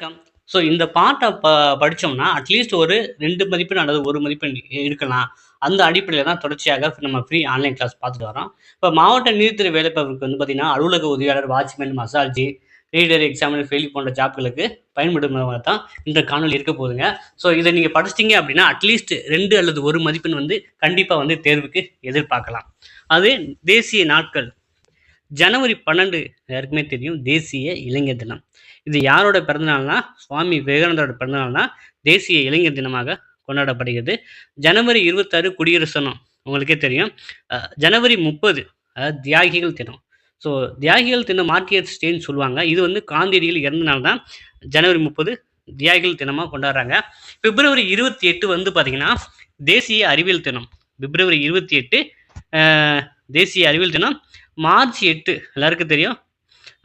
வணக்கம். ஸோ இந்த பாட்ட படிச்சோம்னா, அட்லீஸ்ட் ஒரு 2 மதிப்பெண் அல்லது 1 மதிப்பெண் இருக்கலாம். அந்த அடிப்படையில தான் தொடர்ச்சியாக நம்ம ஃப்ரீ ஆன்லைன் கிளாஸ் பார்த்துட்டு வரோம். இப்ப மாவட்ட நீதித்துறை வேலைவாய்ப்புக்கு வந்து பார்த்தீங்கன்னா, அலுவலக உதவியாளர், வாட்ச்மேன், மசால்ஜி, ரீடர், எக்ஸாமினர், ஃபெயில் போன்ற ஜாப்களுக்கு பயன்படும் விதமா தான் இந்த காணொளி இருக்க போகுதுங்க. ஸோ இத நீங்க படிச்சிட்டீங்க அப்படின்னா, அட்லீஸ்ட் 2 அல்லது 1 மதிப்பெண் வந்து கண்டிப்பா வந்து தேர்வுக்கு எதிர்பார்க்கலாம். அது தேசிய நாட்கள். ஜனவரி 12 எல்லாருக்குமே தெரியும் தேசிய இளைஞர் தினம். இது யாரோட பிறந்தநாள்னா, சுவாமி விவேகானந்தரோட பிறந்தநாள் தான் தேசிய இளைஞர் தினமாக கொண்டாடப்படுகிறது. ஜனவரி 26 குடியரசு தினம் உங்களுக்கே தெரியும். ஜனவரி 30 தியாகிகள் தினம். ஸோ தியாகிகள் தினம் மார்ட்டியர்ஸ் டேன்னு சொல்லுவாங்க. இது வந்து காந்தியடிகள் இறந்த நாள் தான் ஜனவரி 30 தியாகிகள் தினமா கொண்டாடுறாங்க. பிப்ரவரி 28 வந்து பார்த்தீங்கன்னா, தேசிய அறிவியல் தினம். பிப்ரவரி 28 தேசிய அறிவியல் தினம். மார்ச் 8 எல்லாருக்கும் தெரியும்.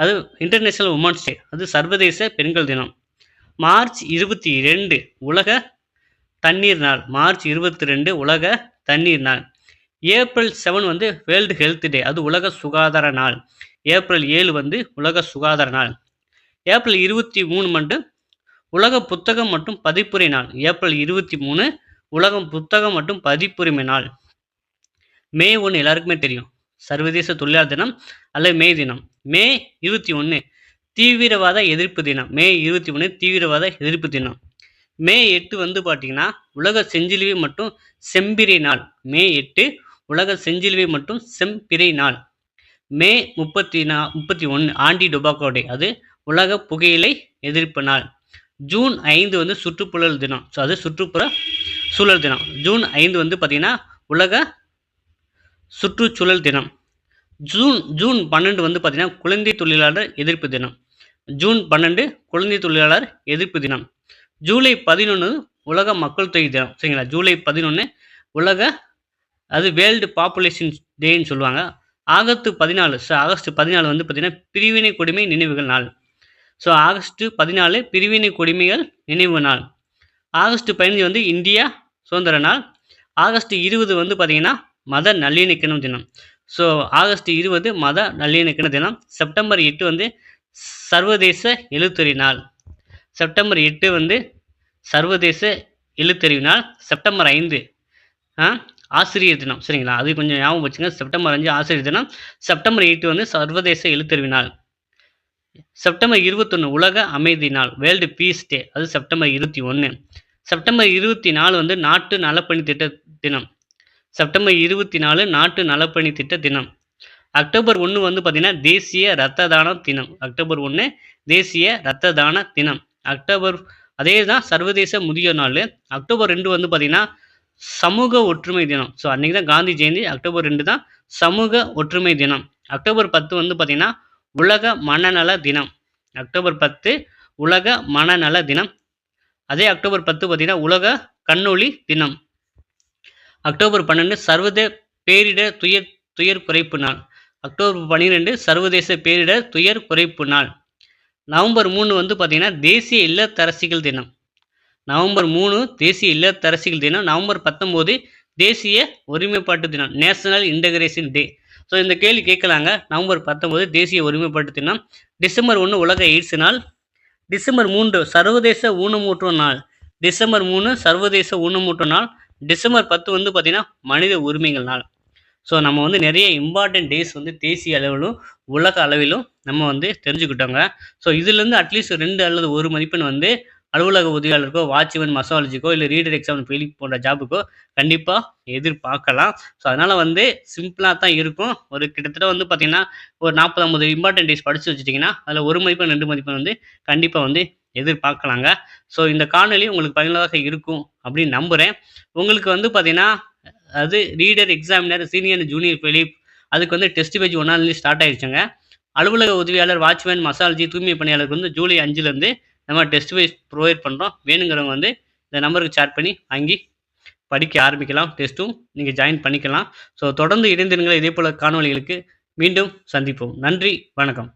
அது இன்டர்நேஷனல் உமன்ஸ் டே. அது சர்வதேச பெண்கள் தினம். மார்ச் 22 உலக தண்ணீர் நாள். மார்ச் 22 உலக தண்ணீர் நாள். ஏப்ரல் 7 வந்து வேர்ல்டு ஹெல்த் டே. அது உலக சுகாதார நாள். ஏப்ரல் 7 வந்து உலக சுகாதார நாள். ஏப்ரல் 23 மட்டும் உலக புத்தகம் மற்றும் பதிப்புரை நாள். ஏப்ரல் 23 உலகம் புத்தகம் மற்றும் பதிப்புரிமை நாள். மே 1 எல்லாருக்குமே தெரியும். சர்வதேச தொழிலாளர் தினம் அல்லது மே தினம். மே 21 தீவிரவாத எதிர்ப்பு தினம். மே 21 தீவிரவாத எதிர்ப்பு தினம். மே 8 வந்து பார்த்தீங்கன்னா, உலக செஞ்சிலுவை மற்றும் செம்பிறை நாள். மே 8 உலக செஞ்சிலுவை மற்றும் செம்பிறை நாள். மே 31 ஆன்டி டொபாக்கோ டே. அது உலக புகையிலை எதிர்ப்பு நாள். ஜூன் 5 வந்து சுற்றுச்சூழல் தினம். ஸோ அது சுற்றுப்புற சூழல் தினம். ஜூன் 5 வந்து பார்த்தீங்கன்னா, உலக சுற்றுச்சூழல் தினம். ஜூன் 12 வந்து பார்த்தீங்கன்னா, குழந்தை தொழிலாளர் எதிர்ப்பு தினம். ஜூன் 12 குழந்தை தொழிலாளர் எதிர்ப்பு தினம். ஜூலை 11 உலக மக்கள் தொகை தினம். சரிங்களா? ஜூலை 11 உலக அது வேர்ல்டு பாப்புலேஷன் டேன்னு சொல்லுவாங்க. ஆகஸ்ட் 14 வந்து பார்த்தீங்கன்னா, பிரிவினை கொடுமை நினைவுகள் நாள். ஸோ ஆகஸ்ட் 14 பிரிவினை கொடுமைகள் நினைவு நாள். ஆகஸ்ட் 15 வந்து இந்தியா சுதந்திர நாள். ஆகஸ்ட் 20 வந்து பார்த்தீங்கன்னா, மத நல்லிணக்கம் தினம். ஸோ ஆகஸ்ட் 20 மத நல்லிணக்க தினம். செப்டம்பர் 8 வந்து சர்வதேச எழுத்தறிவு நாள். செப்டம்பர் 8 வந்து சர்வதேச எழுத்தறிவு நாள். செப்டம்பர் 5 ஆசிரியர் தினம். சரிங்களா? அது கொஞ்சம் ஞாபகம் வச்சுங்க. செப்டம்பர் 5 ஆசிரியர் தினம். செப்டம்பர் 8 வந்து சர்வதேச எழுத்தறிவு நாள். செப்டம்பர் 21 உலக அமைதி நாள். வேர்ல்டு பீஸ் டே. அது செப்டம்பர் 21. செப்டம்பர் 24 வந்து நாட்டு நலப்பணி திட்ட தினம். செப்டம்பர் 24 நாட்டு நலப்பணி திட்ட தினம். அக்டோபர் 1 வந்து பார்த்தீங்கன்னா, தேசிய இரத்த தான தினம். அக்டோபர் 1 தேசிய இரத்த தான தினம். அதே தான் சர்வதேச முதியோர் நாள். அக்டோபர் 2 வந்து பார்த்தீங்கன்னா, சமூக ஒற்றுமை தினம். ஸோ அன்னைக்கு தான் காந்தி ஜெயந்தி. அக்டோபர் 2 தான் சமூக ஒற்றுமை தினம். அக்டோபர் 10 வந்து பார்த்தீங்கன்னா, உலக மனநல தினம். அக்டோபர் 10 உலக மனநல தினம். அதே அக்டோபர் 10 பார்த்தீங்கன்னா, உலக கண்ணொளி தினம். அக்டோபர் 12 சர்வதேச பேரிடர் துயர் குறைப்பு நாள். அக்டோபர் 12 சர்வதேச பேரிடர் துயர் குறைப்பு நாள். நவம்பர் 3 வந்து பார்த்தீங்கன்னா, தேசிய இல்லத்தரசிகள் தினம். நவம்பர் 3 தேசிய இல்லத்தரசிகள் தினம். நவம்பர் 19 தேசிய ஒருமைப்பாட்டு தினம். நேஷனல் இன்டகிரேஷன் டே. ஸோ இந்த கேள்வி கேட்கலாங்க. நவம்பர் 19 தேசிய ஒருமைப்பாட்டு தினம். டிசம்பர் 1 உலக எய்ட்ஸ் நாள். டிசம்பர் 3 சர்வதேச ஊனமுற்றோர் நாள். டிசம்பர் 3 சர்வதேச ஊனமுற்றோர் நாள். டிசம்பர் 10 வந்து பார்த்தீங்கன்னா, மனித உரிமைகள் நாள். ஸோ நம்ம வந்து நிறைய இம்பார்ட்டன்ட் டேஸ் வந்து தேசிய அளவிலும் உலக அளவிலும் நம்ம வந்து தெரிஞ்சுக்கிட்டோங்க. ஸோ இதுலேருந்து அட்லீஸ்ட் 2 அல்லது 1 மதிப்பெண் வந்து அலுவலக உதவியாளருக்கோ, வாட்ச்மேன், மசாலஜிக்கோ, இல்லை ரீடர் எக்ஸாம் ஃபெயில் போன்ற ஜாபுக்கோ கண்டிப்பாக எதிர்பார்க்கலாம். ஸோ அதனால் வந்து சிம்பிளாக தான் இருக்கும். ஒரு கிட்டத்தட்ட வந்து பார்த்தீங்கன்னா, ஒரு 40, 50 இம்பார்ட்டன்ட் டேஸ் படித்து வச்சுட்டிங்கன்னா, அதில் 1 மதிப்பெண் 2 மதிப்பெண் வந்து கண்டிப்பாக வந்து எதிர்பார்க்கலாங்க. ஸோ இந்த காணொலி உங்களுக்கு பயனுள்ளதாக இருக்கும் அப்படின்னு நம்புகிறேன். உங்களுக்கு வந்து பார்த்தீங்கன்னா, அது ரீடர், எக்ஸாமினர், சீனியர், ஜூனியர் ஃபெலிப் அதுக்கு வந்து டெஸ்ட் பேஜ் 1 ஸ்டார்ட் ஆயிடுச்சுங்க. அலுவலக உதவியாளர், வாட்ச்மேன், மசாலஜி, தூய்மை பணியாளருக்கு வந்து ஜூலை 5லேருந்து நம்ம டெஸ்ட் பேஜ் ப்ரொவைட் பண்ணுறோம். வேணுங்கிறவங்க வந்து இந்த நம்பருக்கு சேட் பண்ணி வாங்கி படிக்க ஆரம்பிக்கலாம். டெஸ்ட்டும் நீங்கள் ஜாயின் பண்ணிக்கலாம். ஸோ தொடர்ந்து இணைந்திருங்கள். இதே போல் காணொலிகளுக்கு மீண்டும் சந்திப்போம். நன்றி, வணக்கம்.